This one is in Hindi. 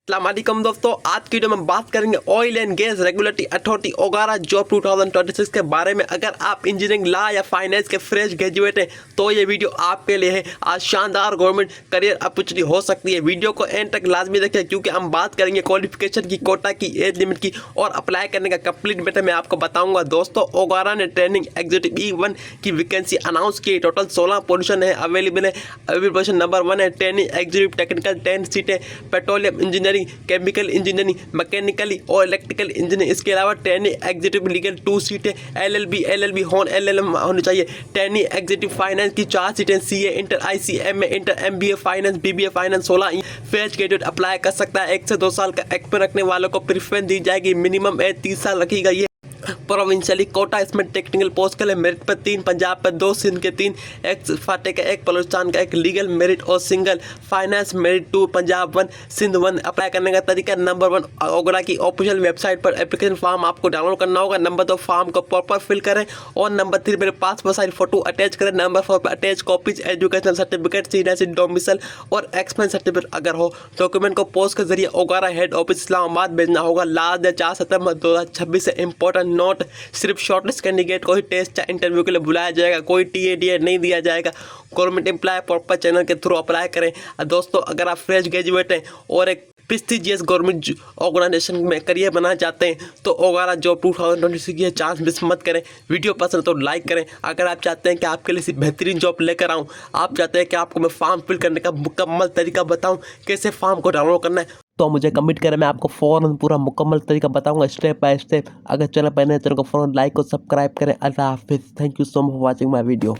अस्सलामुअलैकुम दोस्तों, आज की वीडियो में बात करेंगे oil and gas regulatory authority OGRA job 2026 के बारे में। अगर आप इंजीनियरिंग, लॉ या फाइनेंस के फ्रेश ग्रेजुएट हैं तो ये वीडियो आपके लिए है। आज शानदार गवर्नमेंट करियर अपॉर्चुनिटी हो सकती है। वीडियो को एंड तक लाजमी देखें क्योंकि हम बात करेंगे क्वालिफिकेशन की, कोटा की, एज लिमिट की और अप्लाई करने का कंप्लीट मेथड मैं आपको बताऊंगा। दोस्तों, ओगारा ने ट्रेनिंग एग्जीक्यूटिव E1 की वैकेंसी अनाउंस की। टोटल 16 पोजीशन है अवेलेबल है। अवेलेबल पोजीशन नंबर 1 है ट्रेनिंग एग्जीक्यूटिव टेक्निकल 10 सीटें, petroleum engineering, chemical engineering, mechanically और इलेक्ट्रिकल इंजीनियरिंग। इसके अलावा ट्रेनिंग एग्जीक्यूटिव लीगल 2 सीटें, LLB LLM होनी चाहिए। ट्रेनिंग एग्जीक्यूटिव फाइनेंस की 4 सीटें, CA inter, ICMA inter, MBA finance, BBA finance 16। Fresh graduate apply कर सकता है। 1 से 2 साल का एक्सपीरियंस रखने वालों को प्रेफरेंस दी जाएगी। मिनिमम एज 30 साल रखी गई है। प्रोविंशियली कोटा इसमें टेक्निकल पोस्ट के लिए मेरिट पर 3, पंजाब पर 2, सिंध के 3, एक फाटे का 1, बलूचिस्तान का 1। लीगल मेरिट और single finance merit 2, Punjab 1, Sindh 1। Apply करने का तरीका नंबर 1 ओगरा की ऑफिशियल वेबसाइट पर एप्लीकेशन फॉर्म आपको डाउनलोड करना होगा। नंबर 2 फॉर्म को प्रॉपर फिल करें और नंबर 3 मेरे पासपोर्ट साइज फोटो अटैच करें। नंबर 4 पर attach copies educational certificate, senior domicile और एक्सपेंस सर्टिफिकेट अगर हो। डॉक्यूमेंट को पोस्ट के जरिए ओगारा हेड ऑफिस इस्लामाबाद भेजना होगा। लास्ट डेट 4 सितंबर 2026 से। इंपॉर्टेंट नोट, सिर्फ शॉर्टलिस्ट कैंडिडेट को ही टेस्ट या इंटरव्यू के लिए बुलाया जाएगा। कोई TADA नहीं दिया जाएगा। गवर्नमेंट एम्प्लॉय प्रॉपर चैनल के थ्रू अप्लाई करें। दोस्तों, अगर आप फ्रेश ग्रेजुएट हैं और एक प्रेस्टीजियस गवर्नमेंट ऑर्गेनाइजेशन में करियर बनाना चाहते हैं तो ओगारा जॉब 2026 की चांस मिस मत करें। वीडियो पसंद तो लाइक करें। अगर आप चाहते हैं कि आपके लिए सिर्फ बेहतरीन जॉब लेकर आऊँ, आप चाहते हैं कि आपको मैं फॉर्म फिल करने का मुकम्मल तरीका बताऊँ, कैसे फॉर्म को डाउनलोड करना है, तो मुझे कमेंट करें। मैं आपको फ़ौरन पूरा मुकम्मल तरीका बताऊंगा स्टेप बाय स्टेप। अगर चैनल पर नए चैनल को फ़ौरन लाइक और सब्सक्राइब करें। अल्लाह हाफिज़। Thank you so much for watching my video.